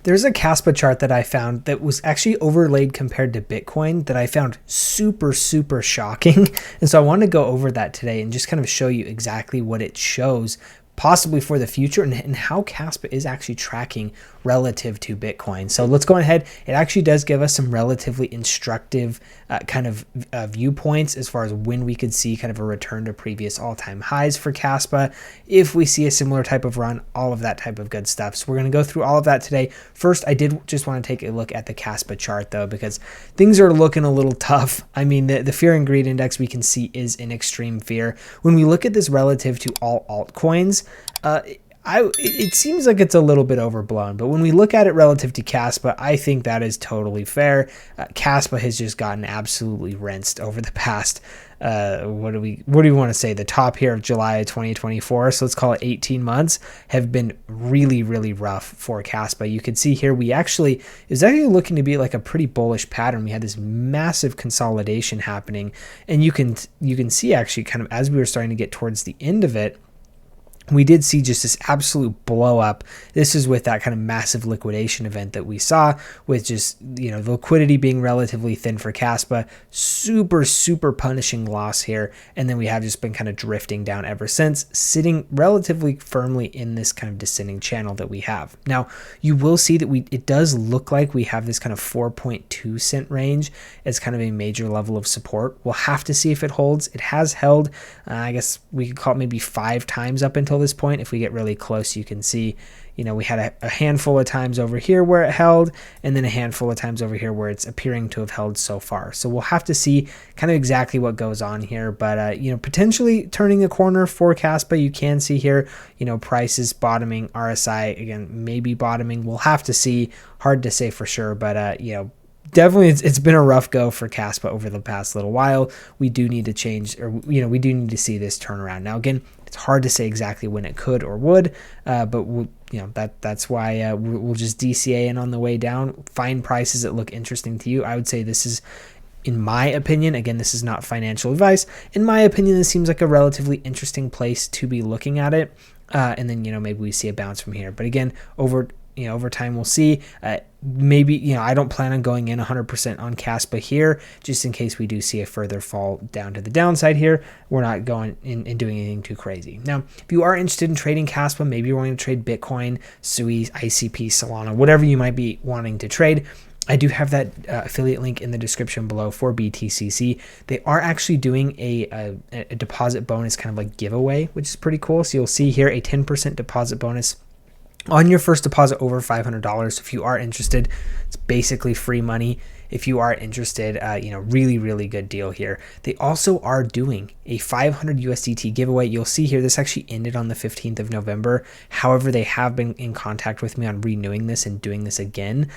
There's a Kaspa chart that I found that was actually overlaid compared to Bitcoin that I found super, super shocking. And so I want to go over that today and just kind of show you exactly what it shows possibly for the future and how Kaspa is actually tracking relative to Bitcoin. So let's go ahead. It actually does give us some relatively instructive viewpoints as far as when we could see kind of a return to previous all-time highs for Kaspa, if we see a similar type of run, all of that type of good stuff. So we're going to go through all of that today. First, I did just want to take a look at the Kaspa chart though, because things are looking a little tough. I mean, the fear and greed index we can see is in extreme fear. When we look at this relative to all altcoins, it seems like it's a little bit overblown, but when we look at it relative to Kaspa, I think that is totally fair. Kaspa has just gotten absolutely rinsed over the past, what do we want to say? The top here of July of 2024. So let's call it 18 months have been really, really rough for Kaspa. You can see here, it was actually looking to be like a pretty bullish pattern. We had this massive consolidation happening, and you can see actually kind of as we were starting to get towards the end of it, we did see just this absolute blow up. This is with that kind of massive liquidation event that we saw, with just, the liquidity being relatively thin for Kaspa, super, super punishing loss here. And then we have just been kind of drifting down ever since, sitting relatively firmly in this kind of descending channel that we have. Now, you will see that it does look like we have this kind of 4.2 cent range as kind of a major level of support. We'll have to see if it holds. It has held, I guess we could call it maybe 5 times up until this point. If we get really close, you can see, we had a handful of times over here where it held, and then a handful of times over here where it's appearing to have held so far. So we'll have to see kind of exactly what goes on here, but potentially turning a corner for Kaspa. You can see here, prices bottoming, RSI again maybe bottoming. We'll have to see. Hard to say for sure, but definitely it's been a rough go for Kaspa over the past little while. We do need to change, or we do need to see this turnaround. Now again, it's hard to say exactly when it could or would, but that's why we'll just DCA in on the way down. Find prices that look interesting to you. I would say this is, in my opinion, again, this is not financial advice. In my opinion, this seems like a relatively interesting place to be looking at it. And then, maybe we see a bounce from here. But again, over time, we'll see. Maybe, I don't plan on going in 100% on Kaspa here, just in case we do see a further fall down to the downside here. We're not going in and doing anything too crazy. Now, if you are interested in trading Kaspa, maybe you're wanting to trade Bitcoin, SUI, ICP, Solana, whatever you might be wanting to trade, I do have that affiliate link in the description below for BTCC. They are actually doing a deposit bonus kind of like giveaway, which is pretty cool. So you'll see here a 10% deposit bonus on your first deposit over $500. If you are interested, it's basically free money. If you are interested, really, really good deal here. They also are doing a 500 USDT giveaway. You'll see here, this actually ended on the 15th of November. However, they have been in contact with me on renewing this and doing this again.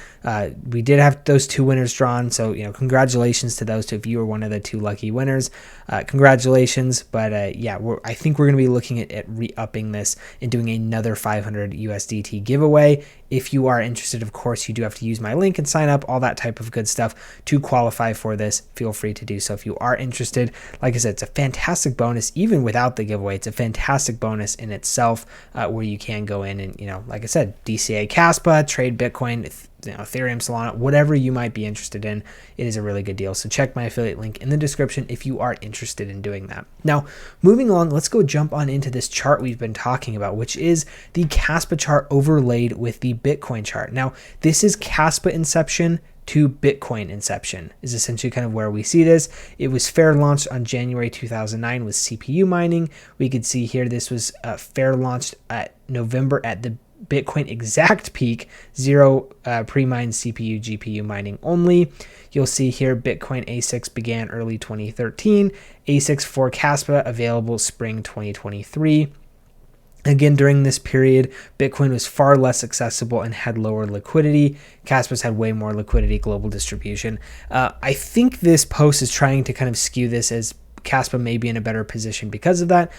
We did have those 2 winners drawn. So, congratulations to those 2. If you were one of the 2 lucky winners, congratulations. But I think we're going to be looking at re-upping this and doing another 500 USDT giveaway. If you are interested, of course, you do have to use my link and sign up, all that type of good stuff to qualify for this. Feel free to do so if you are interested. Like I said, it's a fantastic bonus. Even without the giveaway, it's a fantastic bonus in itself, where you can go in and, like I said, DCA Kaspa, trade Bitcoin, Ethereum, Solana, whatever you might be interested in. It is a really good deal. So check my affiliate link in the description if you are interested in doing that. Now, moving along, let's go jump on into this chart we've been talking about, which is the Kaspa chart overlaid with the Bitcoin chart. Now, this is Kaspa inception to Bitcoin inception is essentially kind of where we see this. It was fair launched on January 2009 with CPU mining. We could see here this was fair launched at November at the Bitcoin exact peak, 0 pre-mined CPU, GPU mining only. You'll see here Bitcoin ASICs began early 2013, ASICs for Kaspa available spring 2023. Again, during this period, Bitcoin was far less accessible and had lower liquidity. Kaspa's had way more liquidity, global distribution. I think this post is trying to kind of skew this as Kaspa may be in a better position because of that.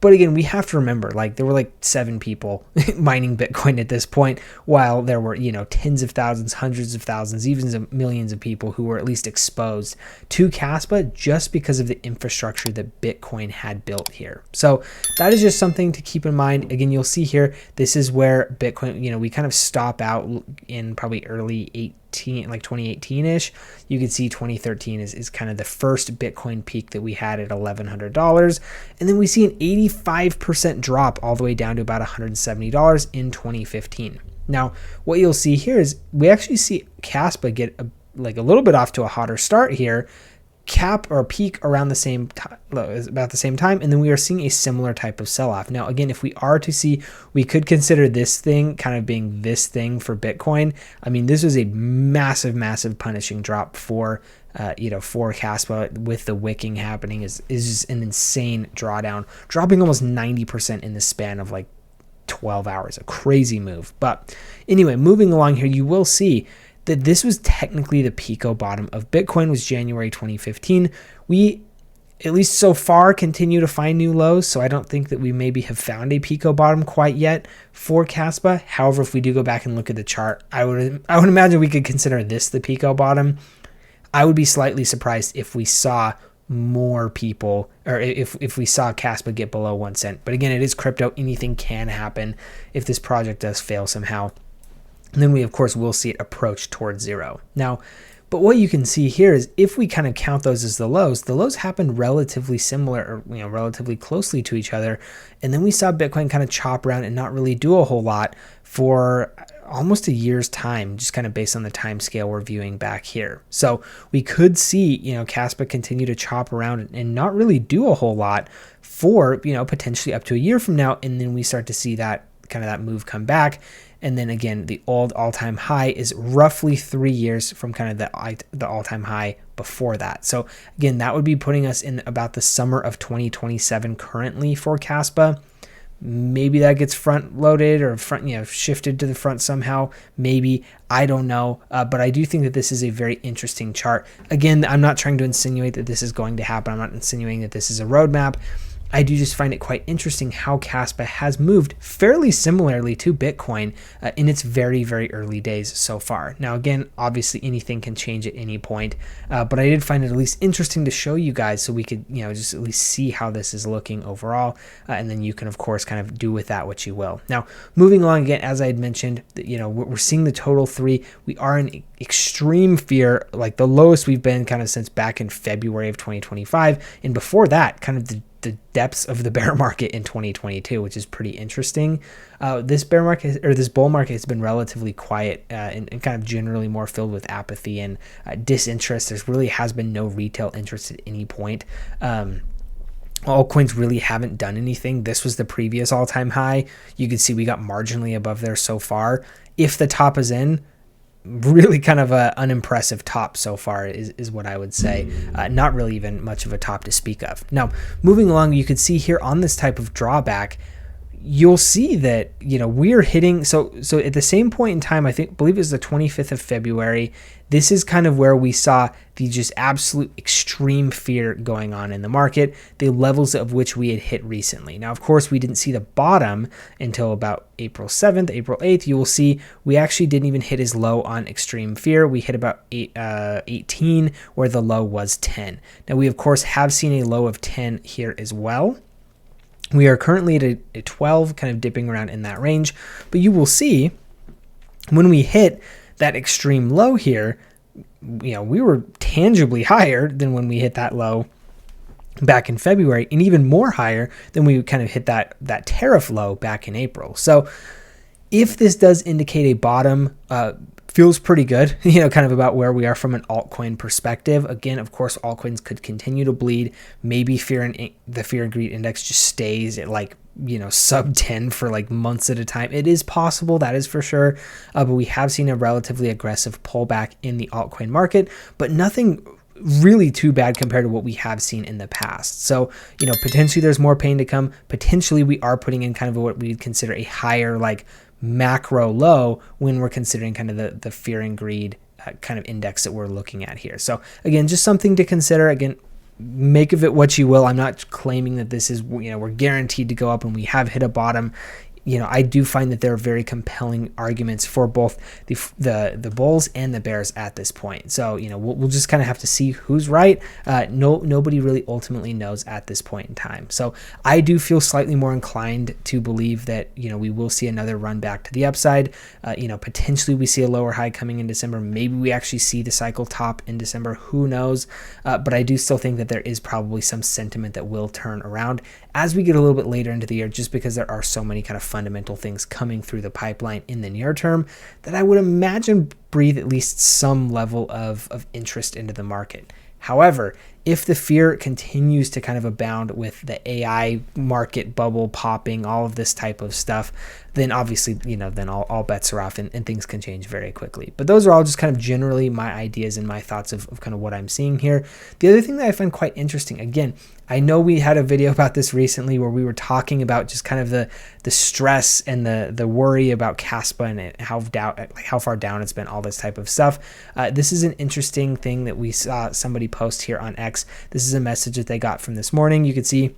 But again, we have to remember, like, there were like 7 people mining Bitcoin at this point, while there were, tens of thousands, hundreds of thousands, even millions of people who were at least exposed to Kaspa just because of the infrastructure that Bitcoin had built here. So that is just something to keep in mind. Again, you'll see here, this is where Bitcoin, we kind of stop out in probably early 2018-ish. You can see 2013 is kind of the first Bitcoin peak that we had at $1,100. And then we see an 85% drop all the way down to about $170 in 2015. Now, what you'll see here is we actually see Kaspa get a little bit off to a hotter start here, cap or peak around the same time, about the same time, and then we are seeing a similar type of sell-off. Now, again, if we are to see, we could consider this thing kind of being this thing for Bitcoin. I mean, this was a massive punishing drop for for Kaspa, with the wicking happening is just an insane drawdown, dropping almost 90% in the span of like 12 hours, a crazy move. But anyway, moving along here, you will see that this was technically the Pico bottom of Bitcoin, was January 2015. We, at least so far, continue to find new lows, so I don't think that we maybe have found a Pico bottom quite yet for Kaspa. However, if we do go back and look at the chart, I would imagine we could consider this the Pico bottom. I would be slightly surprised if we saw more people, or if we saw Kaspa get below 1 cent. But again, it is crypto. Anything can happen if this project does fail somehow. And then we, of course, will see it approach towards zero. Now, but what you can see here is if we kind of count those as the lows happened relatively similar, or relatively closely to each other. And then we saw Bitcoin kind of chop around and not really do a whole lot for almost a year's time, just kind of based on the time scale we're viewing back here. So we could see, Kaspa continue to chop around and not really do a whole lot for, potentially up to a year from now. And then we start to see that kind of that move come back. And then again, the old all-time high is roughly 3 years from kind of the all-time high before that. So again, that would be putting us in about the summer of 2027 currently for Kaspa. Maybe that gets front loaded or shifted to the front somehow. Maybe, I don't know. But I do think that this is a very interesting chart. Again, I'm not trying to insinuate that this is going to happen. I'm not insinuating that this is a roadmap. I do just find it quite interesting how Kaspa has moved fairly similarly to Bitcoin in its very, very early days so far. Now, again, obviously anything can change at any point, but I did find it at least interesting to show you guys so we could, just at least see how this is looking overall, and then you can, of course, kind of do with that what you will. Now, moving along again, as I had mentioned, we're seeing the total 3. We are in extreme fear, like the lowest we've been kind of since back in February of 2025, and before that, kind of the depths of the bear market in 2022, which is pretty interesting. This bear market, or this bull market, has been relatively quiet and kind of generally more filled with apathy and disinterest. There really has been no retail interest at any point. Altcoins really haven't done anything. This was the previous all-time high. You can see we got marginally above there so far. If the top is in, really kind of a unimpressive top so far is what I would say. Not really even much of a top to speak of. Now, moving along, you can see here on this type of drawback, you'll see that, we're hitting, so at the same point in time, believe it was the 25th of February, this is kind of where we saw the just absolute extreme fear going on in the market, the levels of which we had hit recently. Now, of course, we didn't see the bottom until about April 7th, April 8th. You will see we actually didn't even hit as low on extreme fear. We hit about 18, where the low was 10. Now, we, of course, have seen a low of 10 here as well. We are currently at a 12, kind of dipping around in that range. But you will see when we hit that extreme low here, we were tangibly higher than when we hit that low back in February, and even more higher than we kind of hit that tariff low back in April. So if this does indicate a bottom, feels pretty good, kind of about where we are from an altcoin perspective. Again, of course, altcoins could continue to bleed. Maybe the fear and greed index just stays at sub 10 for months at a time. It is possible, that is for sure. But we have seen a relatively aggressive pullback in the altcoin market, but nothing really too bad compared to what we have seen in the past. So, potentially there's more pain to come. Potentially we are putting in kind of what we'd consider a higher macro low when we're considering kind of the fear and greed kind of index that we're looking at here. So again, just something to consider. Again, make of it what you will. I'm not claiming that this is, we're guaranteed to go up and we have hit a bottom. I do find that there are very compelling arguments for both the bulls and the bears at this point. So, we'll just kind of have to see who's right. Nobody really ultimately knows at this point in time. So I do feel slightly more inclined to believe that, we will see another run back to the upside. Potentially we see a lower high coming in December. Maybe we actually see the cycle top in December. Who knows? But I do still think that there is probably some sentiment that will turn around as we get a little bit later into the year, just because there are so many kind of fundamental things coming through the pipeline in the near term that I would imagine breathe at least some level of interest into the market. However, if the fear continues to kind of abound with the AI market bubble popping, all of this type of stuff, then obviously, then all bets are off and things can change very quickly. But those are all just kind of generally my ideas and my thoughts of kind of what I'm seeing here. The other thing that I find quite interesting, again, I know we had a video about this recently where we were talking about just kind of the stress and the worry about Kaspa and how far down it's been, all this type of stuff. This is an interesting thing that we saw somebody post here on X. This is a message that they got from this morning. You can see,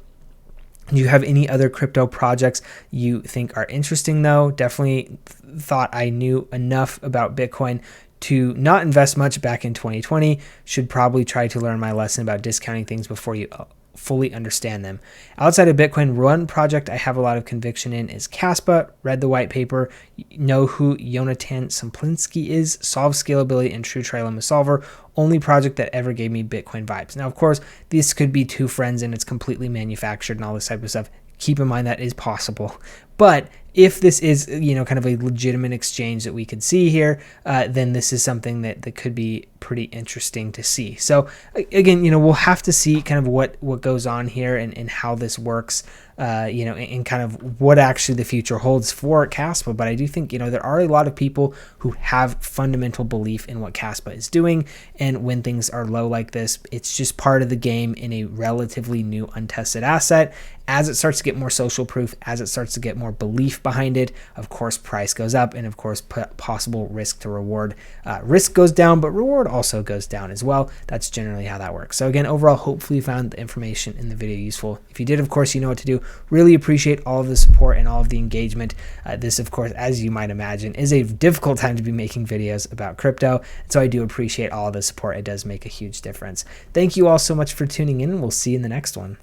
do you have any other crypto projects you think are interesting though? Definitely thought I knew enough about Bitcoin to not invest much back in 2020. Should probably try to learn my lesson about discounting things before you fully understand them. Outside of Bitcoin, one project I have a lot of conviction in is Kaspa. Read the white paper, know who Jonathan Samplinsky is, solves scalability and true trilemma solver. Only project that ever gave me Bitcoin vibes. Now, of course, this could be two friends and it's completely manufactured and all this type of stuff. Keep in mind that is possible. But if this is, kind of a legitimate exchange that we could see here, then this is something that could be pretty interesting to see. So again, we'll have to see kind of what goes on here and how this works, and kind of what actually the future holds for Kaspa. But I do think, there are a lot of people who have fundamental belief in what Kaspa is doing. And when things are low like this, it's just part of the game in a relatively new untested asset. As it starts to get more social proof, as it starts to get more belief behind it, of course, price goes up, and of course, possible risk to reward. Risk goes down, but reward also goes down as well. That's generally how that works. So again, overall, hopefully you found the information in the video useful. If you did, of course, you know what to do. Really appreciate all of the support and all of the engagement. This, of course, as you might imagine, is a difficult time to be making videos about crypto. So I do appreciate all of the support. It does make a huge difference. Thank you all so much for tuning in, and we'll see you in the next one.